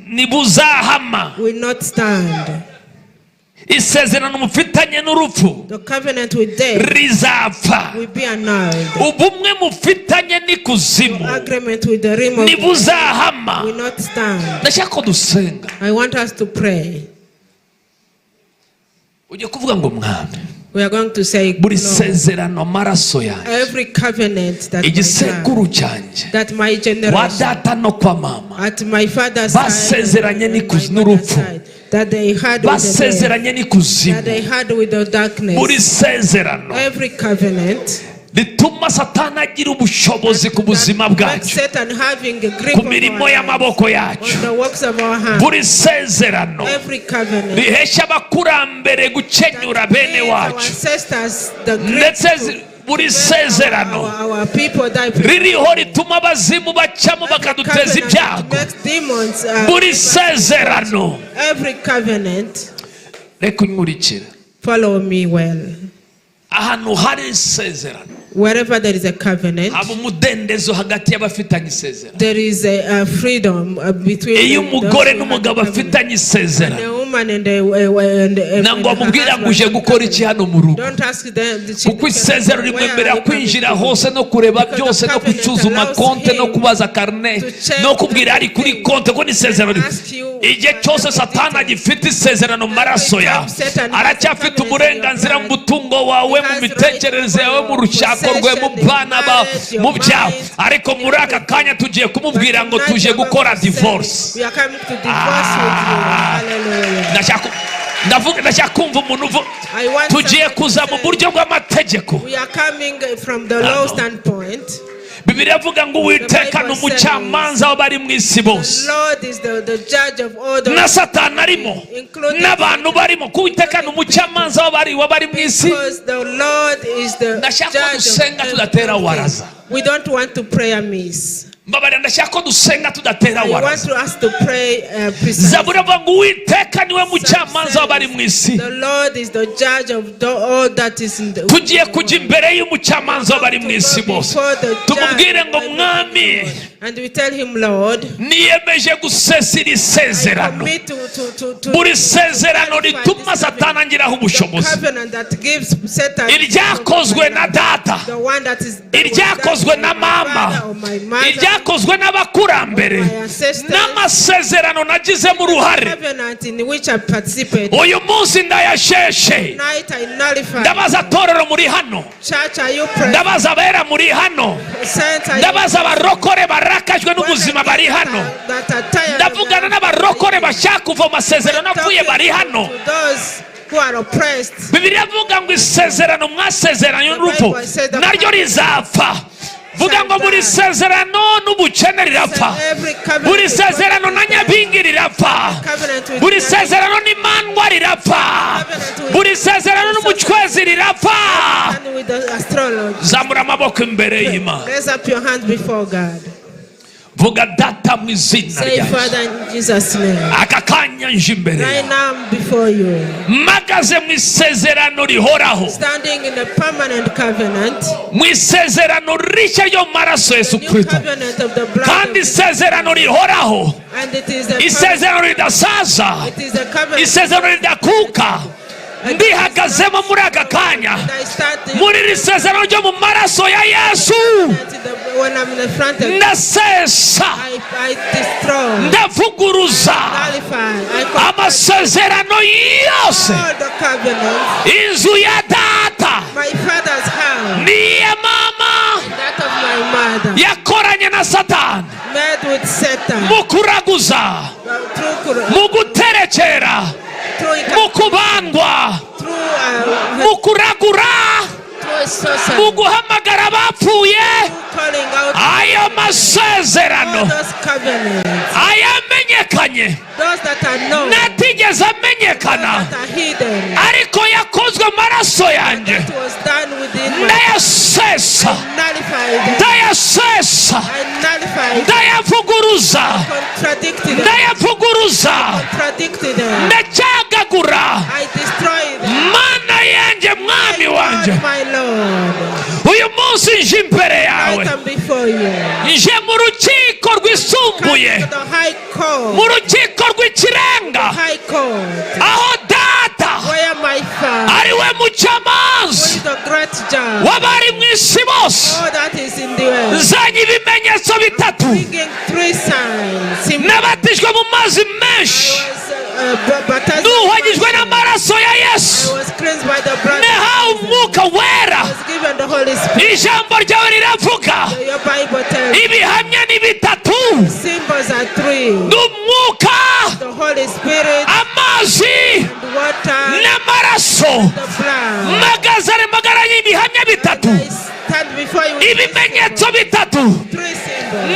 nibuzahama. will not stand. isezerano mufitanye n'urupfu The covenant with death rizapfa. will be annulled. ubumwe mufitanye n'ikuzimu Agreement with the realm of the dead nibuzahama. will not stand. ndashaka ko dusenga. I want us to pray. ujye kuvuga ngo mwami We are going to say, buri Lord, sezerano amaraso yanjye every covenant that igisekuru cyanjye that my wa generation data no kwa mama at my father's basezeranye side, and my n'ikuzimu mother's n'urupfu. side, that they had with the death, basezeranye n'ikuzimu. that they had with the darkness. buri sezerano Every covenant rituma Satani agira ubushobozi ku buzima bwacu, ku mirimo y'amaboko yacu. Buri sezerano rihesha abakurambere gukenyura bene wacu, ndetse buri sezerano ririho rituma abazimu bacamo bakaduteza ibyago. Buri sezerano, reka unkurikire, follow me well. Ahantu hari isezerano, wherever there is a covenant, there is a freedom between the woman and the husband. Don't ask them. Ariko muri aka kanya tugiye kumubwira ngo tuje gukora divorce. Ndashaka kumva umuntu tugiye kuza mu buryo bw'amategeko. Bibiliya avuga ngo Uwiteka ni umucamanza w'abari mu isi bose, na Satani arimo, n'abantu barimo. Uwiteka ni umucamanza w'abari mu isi. Ndashaka ko dusenga tudatera waraza. We don't want to pray amiss. Ndashaka ko dusenga tudatera waraza. I want us to pray Zaburi avuga ngo Uwiteka niwe mucamanza w'abari mu isi. The Lord is the judge of all that is in the world. Tugiye kujya imbere y'umucamanza w'abari mu isi bose, tumubwire ngo Mwami, and we tell him, Lord, niyemeje gusesira isezerano, buri sezerano rituma Satani angiraho ubushobozi, iryakozwe na data, iryakozwe na mama, iryakozwe n'abakurambere, n'amasezerano nagizemo uruhare. Uyu munsi ndayasheshe. Ndabaza torero muri hano, ndabaza abera muri hano, ndabaza abarokore barakajwe n'ubuzima bari hano, ndavugana n'abarokore bashaka kuva mu masezerano avuye bari hano. Bibiliya avuga ngo isezerano mwasezeranye n'urupfu naryo rizapfa. Vuga ngo buri sezerano n'ubukene rirapfa, buri sezerano na nyabingi rirapfa, buri sezerano n'imandwa rirapfa, buri sezerano n'umucwezi rirapfa. Zamura amaboko imbere y'Imana. Raise up your hand before God. Vuga data mu izina rya Yesu. Aka kanya nje imbere right now before you, magaze mu isezerano rihoraho, standing in a permanent covenant, mu isezerano rishya ryo maraso Yesu Kristo, kandi isezerano rihoraho, isezerano ridasaza, isezerano ridakuka. Ndihagazemo muri aka kanya muri iri sezerano ryo mu maraso ya Yesu. Ndasesa, ndavuguruza amasezerano yose. Inzu ya data niya mama yakoranye na Satani mu kuraguza, mu guterekera, mu kubandwa, mu kuragura, mu guhamagara abapfuye. Ayo masezerano ayamenyekanye natigeze amenyekana, ariko yakozwe amaraso yanjye. Ndayasesa, ndayasesa, ndayavuguruza, ndayavuguruza, ndacyagagura. Mana yanjye, mwami wanjye, uyu munsi nje imbere yawe, nje mu rukiko rwisumbuye, mu rukiko rw'ikirenga, aho data ari we mucamanza w'abari mu isi bose. Nzanye ibimenyetso bitatu. Nabatijwe mu mazi menshi, nuhagijwe n'amaraso ya Yesu, nahawe umwuka wera. Ijambo ryawe riravuga ibihamya ni bitatu: n'umwuka, amazi n'amaraso. Magazare magaranye ibihamya bitatu. ibimenyetso bitatu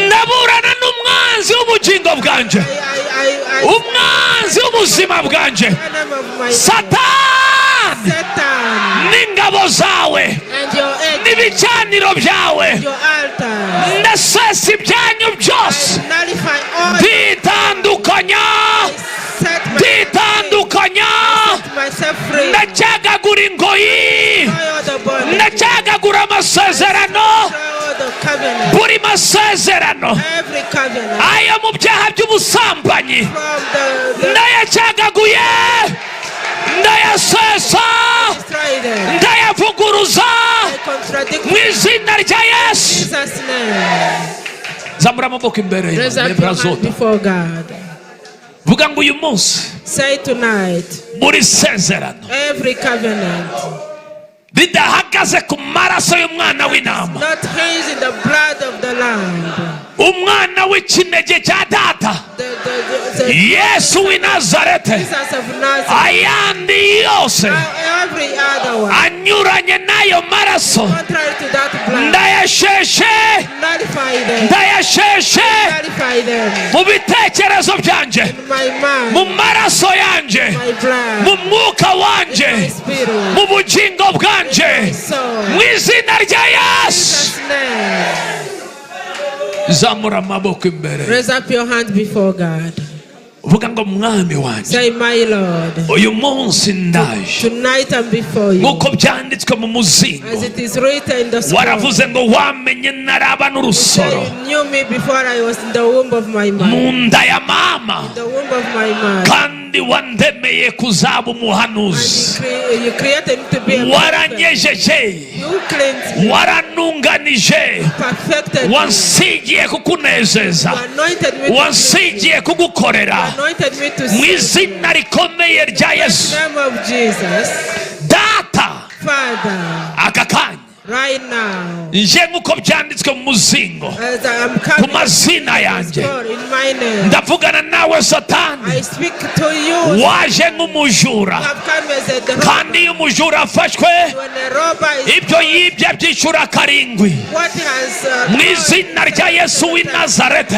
ndaburana n'umwanzi w'ubugingo bwanje, umwanzi w'ubuzima bwanje, Satani n'ingabo zawe n'ibicaniro byawe, ndasesa ibyanyu byose, nditandukanya, ndacyagagura ingoyi, ndacyagagura amasezerano, buri masezerano ayo mu byaha by'ubusambanyi ndayacyagaguye, ndayasesa, ndayavuguruza mu izina rya Yesu. Zamura amaboko imbere vuga ngo uyu munsi buri sezerano bidahagaze ku maraso y'umwana w'intama, umwana w'ikinege cya data Yesu w'i Nazareti, ayandi yose anyuranye n'ayo maraso ndayasheshe mu bitekerezo byanje, mu maraso yanje, mu mwuka wanje, mu bugingo bwanje, mu izina rya Yesu. Zamura amaboko imbere. Raise up your hand before God. Vuga ngo mwami wanje, say my Lord, uyu munsi ndaje, tonight I'm before you, nk'uko byanditswe mu muzingo, as it is written in the scroll. Waravuze ngo wamenye naraba n'urusoro, you knew me before I was in the womb of my mother, mu nda ya mama, in the womb of my mother, kandi wandemeye kuzaba umuhanuzi, you created me to be a waranyejeje, waranunganije, wansigiye kukunezeza, wansigiye kugukorera mu izina rikomeye rya Yesu. Data, aka kanya right now, nje nk'uko byanditswe mu muzingo ku mazina yanjye, ndavugana nawe Satani, waje nk'umujura, kandi iyo umujura afashwe ibyo yibye byicura karindwi. Mu izina rya Yesu w'i Nazareti,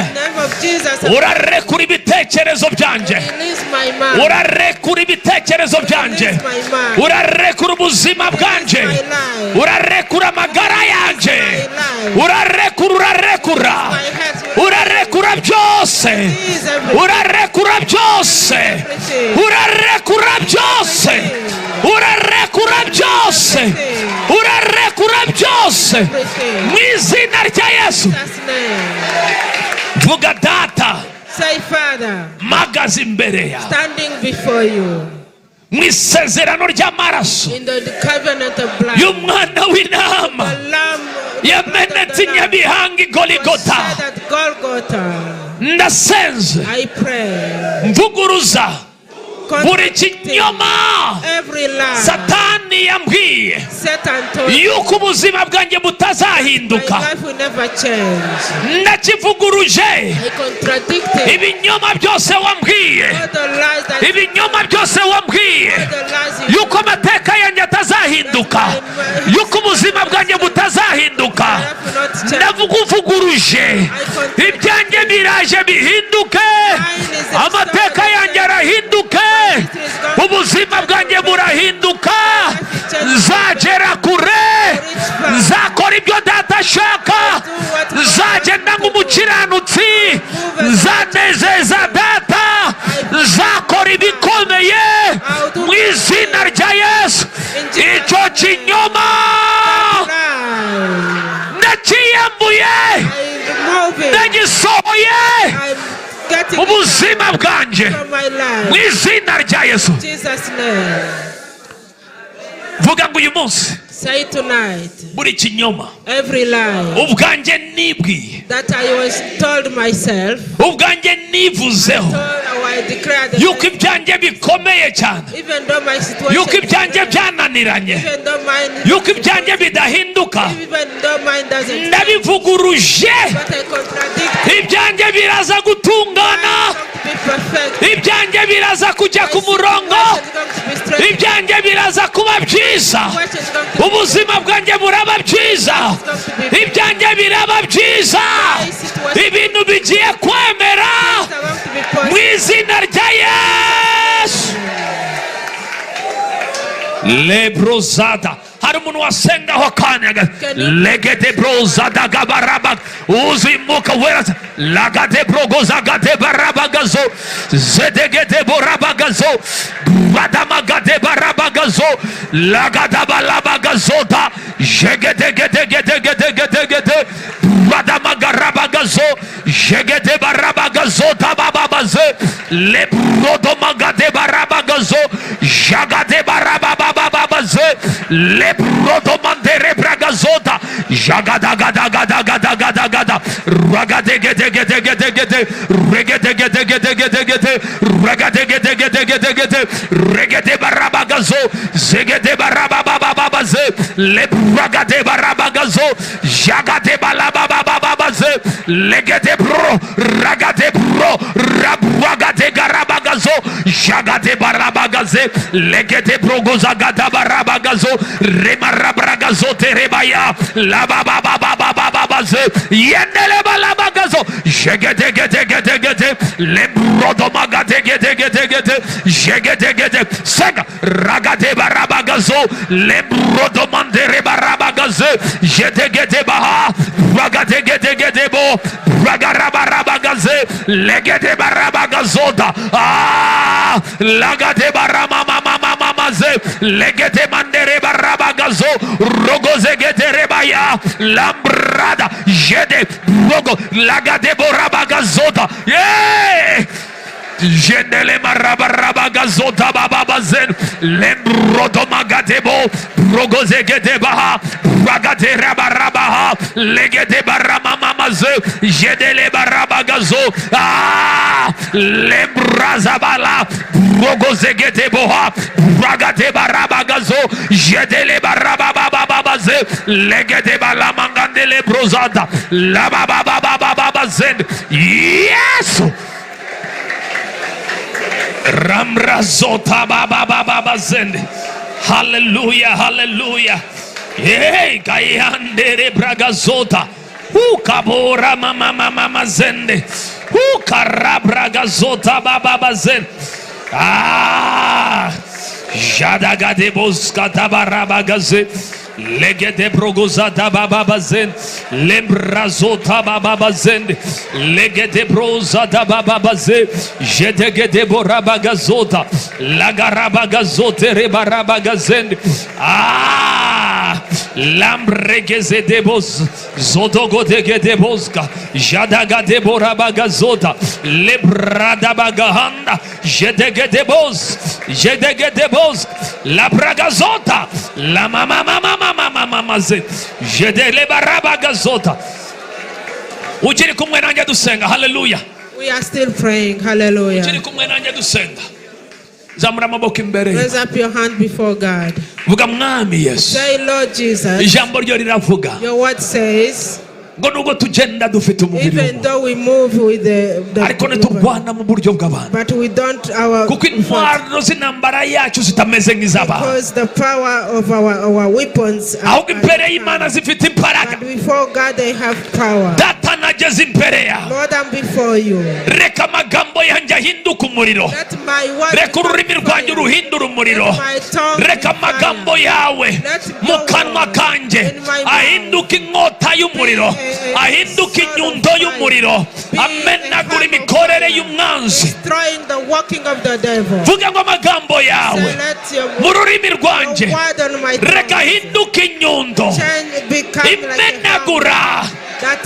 urarekura ibitekerezo byanje, urarekura ibitekerezo byanje, urarekura ubuzima bwanje, urarekura amagara yanje, urarekura byose, urarekura byose, urarekura byose, urarekura byose, urarekura byose mu izina rya Yesu. Vuga Data, say Father, magaze imbere ya, standing before you, mu isezerano ry'amaraso y'umwana w'intama yamenetse Nyabihanga i Goligota, ndasenze mvuguruza buri kinyoma Satani yambwiye yuko ubuzima bwanjye butazahinduka, ndakivuguruje. Ibinyoma byose wambwiye, ibinyoma byose wambwiye yuko amateka yanjye atazahinduka, yuko ubuzima bwanjye butazahinduka, ndavuguruje. Ibyanjye biraje bihinduke, amateka yanjye arahinduke, ubuzima bwanjye burahinduka, nzagera kure, nzakora ibyo Data ashaka, nzagenda nk'umukiranutsi, nzanezeza Data, nzakora ibikomeye mu izina rya Yesu. Icyo kinyoma ndakiyambuye, ndagisohoye ubuzima bwanjye mu izina rya Yesu. Vuga ngo uyu munsi, say tonight, buri kinyoma, every lie ubwanjye nibwiye, that I was told myself, ubwanjye nivuzeho yuko ibyanjye bikomeye cyane, yuko ibyanjye byananiranye, yuko ibyanjye bidahinduka, ndabivuguruje. Ibyanjye biraza gutungana, ibyanjye biraza kujya ku murongo, ibyanjye biraza kuba byiza, ubuzima bwanjye buraba byiza, ibyanjye biraba byiza, ibintu bigiye kwemera mu izina rya Yesu. Lebrozada. Hari umuntu wasengaho kanya legede brozada gabaraba uzimuka wera lagade brogoza gade barabagazo zedegede borabagazo badamagade barabagazo lagada balabagazoda jegedegedegedegedegede badamagarabagazo jegede barabagazoda bababaze lebrodomagade barabagazo jagade barababababaze lebrodomandere bragazota jagadagadagadagadagadagada ragadegedegedegedegede regedegedegedegedegede ragadegedegedegedegede regede barabagazo zegede barababababaze lebragade barabagazo jagade balababababaze legede bro ragade bro rabwagade garabagazo jagade barabagaze legede brogoza gada barabagazo remarabragazo terebaya lababababababaze yendele balabagazo jegedegedegedegede lebrodomagedegedegedegede jegedegede sega ragade barabagazo lebrodomandere barabagaze jedegede baha ragadegedegedebo ragarabarabagaze legede barabagazoda lagade baramamamamaze legede mandere barabagazo rogoze gederebaya lambrada jede rogo lagade borabagazoda yeah Jendele marabarabagazota bababazen lembrodomagadebo rogozegedebaha ragade rabarabaha legede baramamamaze jedele barabagazo lembrazabala rogozegedeboha ragade barabagazo jedele barababababaze legede balamangandele brozada labababababazen yes Ramrazota baba baba zende. Hallelujah, hallelujah. Hey, kayandere bragazota. Ukabora mama mama zende. Ukarabragazota baba zende. Jadagade boska tabarabagaze. Legede brogoza dababazen lembrazota bababazen legede broza dababaze jedegede borabagazota lagarabagazote rebarabagazen lambregeze debos zodogode boska jadagade borabagazota lebradabagahanda jedegede bos labragazota la mama jedele barabagazota ujiri kumwe nanje dusenga hallelujah. We are still praying hallelujah. Ujiri kumwe nanje dusenga zamura amaboko imbere. Raise up your hand before God. Vuga mwami Yesu. Say Lord Jesus. Ijambo ryo riravuga. Your word says even though we move with the but we don't because the power of our weapons are but before God they have power. Lord, I'm before you. Let my word ahinduka inyundo y'umuriro amenagura imikorere y'umwanzi. Vuga ngo amagambo yawe mu rurimi rwanjye reka ahinduke inyundo imenagura,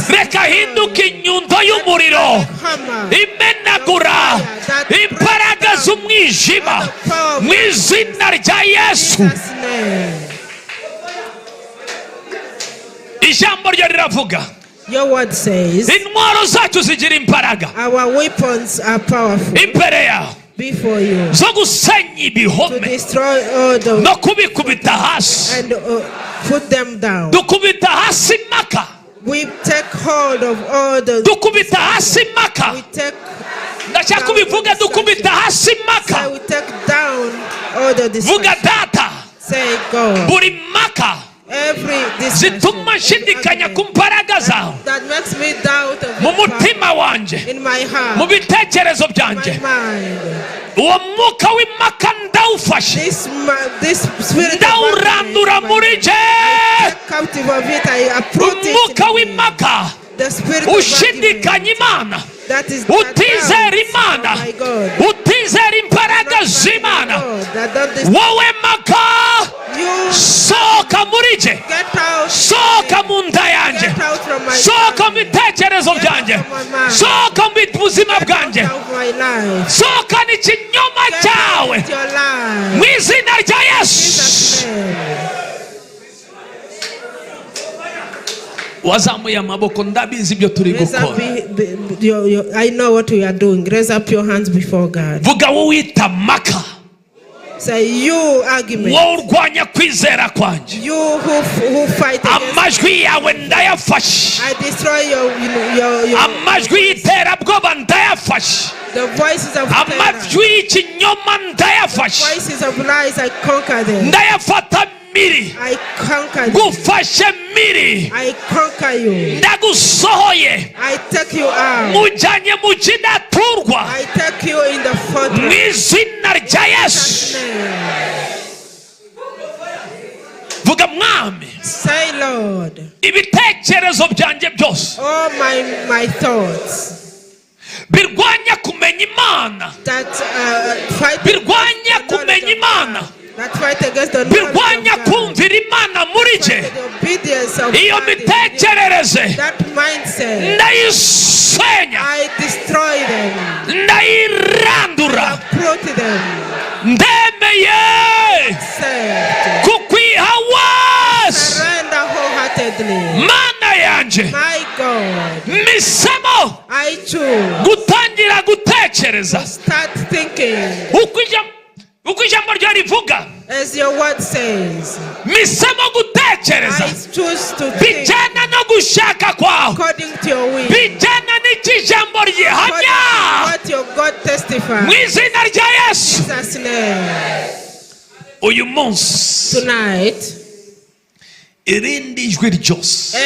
reka ahinduke inyundo y'umuriro imenagura imbaraga z'umwijima mu izina rya Yesu. Ijambo ryo riravuga. Your word says intwaro zacu zigira imbaraga. Our weapons are powerful imbere yawe before you zo gusenya ibihome to destroy all the no kubikubita hasi and put them down. Dukubita hasi maka. We take hold of all the dukubita hasi maka. We take ndashaka kubivuga dukubita hasi maka. We take down all the vuga data say God. buri maka zituma nshidikanya ku mbaraga zawe mu mutima wanje, mu bitekerezo byanje. Uwo mwuka w'imaka ndawufashe, ndawurandura muri je. Umwuka w'imaka ushidikanya Imana, utizera Imana, utizera imbaraga z'Imana, wowe maka sohoka muri je, sohoka mu nda yanjye, sohoka mu bitekerezo byanjye, sohoka mu buzima bwanjye, sohoka n'ikinyoma cyawe mu izina rya Yesu. Wazamuye amaboko, ndabizi ibyo turi gukora. I know what we are doing. Raise up your hands before God. Vuga wita maka. Say you argument. Wowe urwanya kwizera kwanje. You who fight against. Amajwi yawe ndayafashe. I destroy your amajwi y'iterabwoba ndayafashe. The voices of terror. Amajwi y'ikinyoma ndayafashe. The voices of lies, I conquer them. Ndayafata miri. I conquer you. Gufashe miri. I conquer you. Ndagusohoye. I take you out. Mujanye mu kidaturwa. I take you in the fortress. Mu izina rya Yesu. Vuga mwami. Say Lord. Ibitekerezo byanje byose. All my thoughts. Birwanya kumenya Imana. Birwanya kumenya Imana. Birwanya kumvira Imana muri je. Iyo mitekerereze ndayisenya, ndayirandura, ndemeye kukwiha wese Mana yanje. Misemo gutangira gutekereza uko ijambo ryo rivuga. As your word says, misemo gutekereza bijyana no gushaka kwawe, bijyana n'ikijambo rihamya mu izina rya Yesu. Uyu munsi irindi jwi ryose,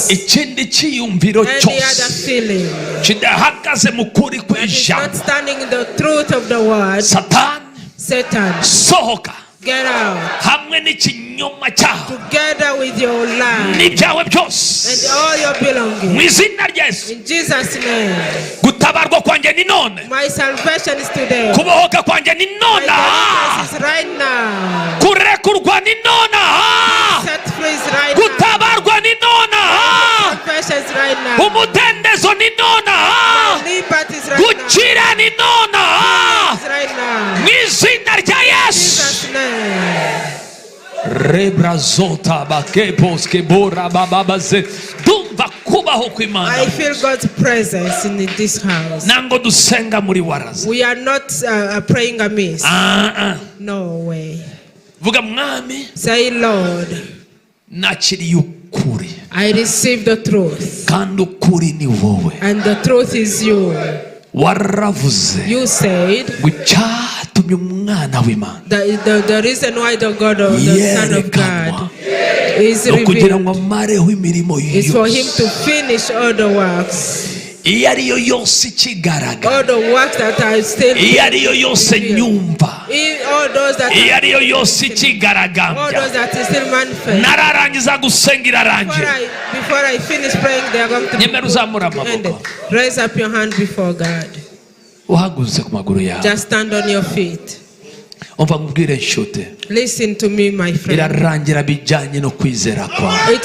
ikindi cyiyumviro cyose kidahagaze mu kuri kw'ijambo, Satan sohoka, get out, hamwe n'ikinyoma cyawe, together with your life n'ibyawe byose, and all your belongings, mu izina rya Yesu. in Jesus' name. Gutabarwa kwanjye ni none, my salvation is today, kubohoka kwanjye ni none, my is right now, kurekurwa ni none, set free is right gutabarwa ni none, now, salvation is right now, umudendezo ni none, liberty is right now, gukira ni none, right now, mu izina rya Yesu. Rebrazota bakepos kebora bababaze dumva kubaho kw'Imana. I feel God's presence in this house. Nango dusenga muri waraza. We are not praying amiss. No way. Vuga mwami. Say Lord. Nakiriye ukuri. I receive the truth. Kandi ukuri ni wowe. And the truth is you. Waravuze. You said. Gucyatumye umwana w'Imana. The reason why the God of the Son of God is revealed is for him to finish all the works. All the works that are still nyumva, all those that are still manifest. Before I finish praying, they are going to be ended. Raise up your hand before God. Just stand on your feet. Listen to me, my friend. It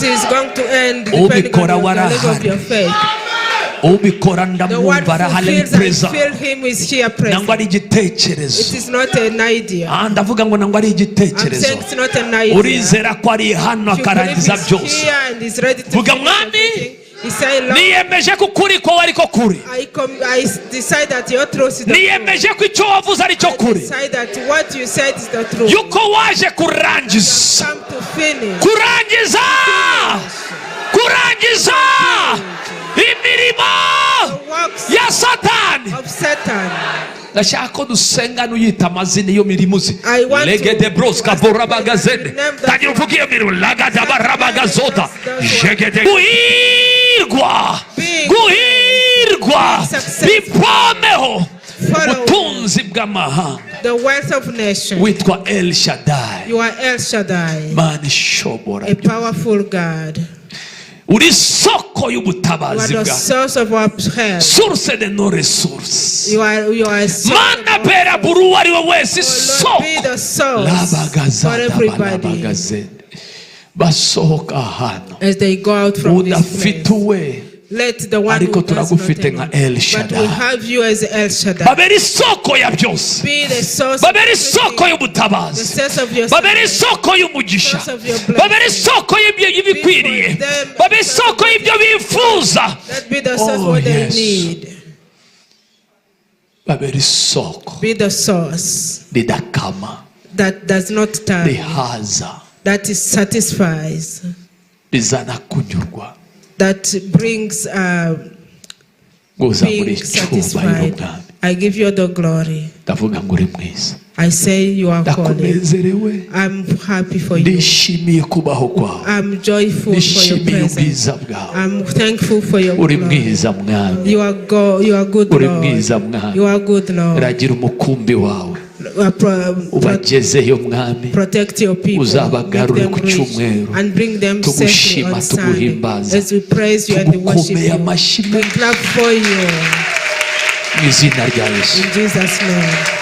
is going to end depending on the level of your faith. The one who feels I feel him is here present. It is not an idea. I'm saying it's not an idea. If you believe he's here and he's ready to finish everything, he said, Lord, I decide that your truth is the truth. I decide that what you said is the truth. You come to finish. Imirimo ya Satan ndashaka ko dusenga nuyita amazina iyo mirimuzi I want to- legede broska borabagazede Name that- tagira uvuga iyo mirimu lagada barabagazota jegede guhirwa bipomeho ubutunzi bw'amahanga the wealth of nation. witwa El Shaddai. You are El Shaddai, Mana ishobora a powerful God. uri soko You are y'ubutabazi the bwa source of our help. source de no resource. You are a source of Mana our pera help. buri uwo ari we wese Oh Lord, be isoko the source for labagazada everybody balabagazede basohoka hano as they go out from this udafite place. uwe Let the one ariko who does not turagufite nka El know, but Shaddai. we have you as El Shaddai. babera isoko ya byose, Be the source of babera isoko everything, the y'ubutabazi, source of your babera salvation, isoko y'umugisha, source of your blessing. babera isoko y'ibikwiriye, babera isoko y'ibyo bifuza. Let be the source Oh, what they yes. need. babera isoko Be the source ridakama, that does not tarry, rihaza, that is satisfies, rizana kunyurwa, that brings guza muri being icyubahiro satisfied. mwami. I give you the glory. ndavuga ngo uri mwiza, I say you are holy. ndakunezerewe, I'm happy for you. ndishimiye kubaho kwawe, I'm joyful for your ndishimiye presence. ubwiza bwawe. I'm thankful for your uri glory. mwiza mwami, You are good, uri Lord. mwiza mwami. You are good, Lord. ragira umukumbi wawe Protect ubagezeyo mwami, your people. uzabagarure Make ku them rich cyumweru, and bring them safely tugushima on Sunday. tuguhimbaza, As we praise you and we worship tugukomeye you, amashyi we clap for you mu izina rya Yesu. in Jesus' name.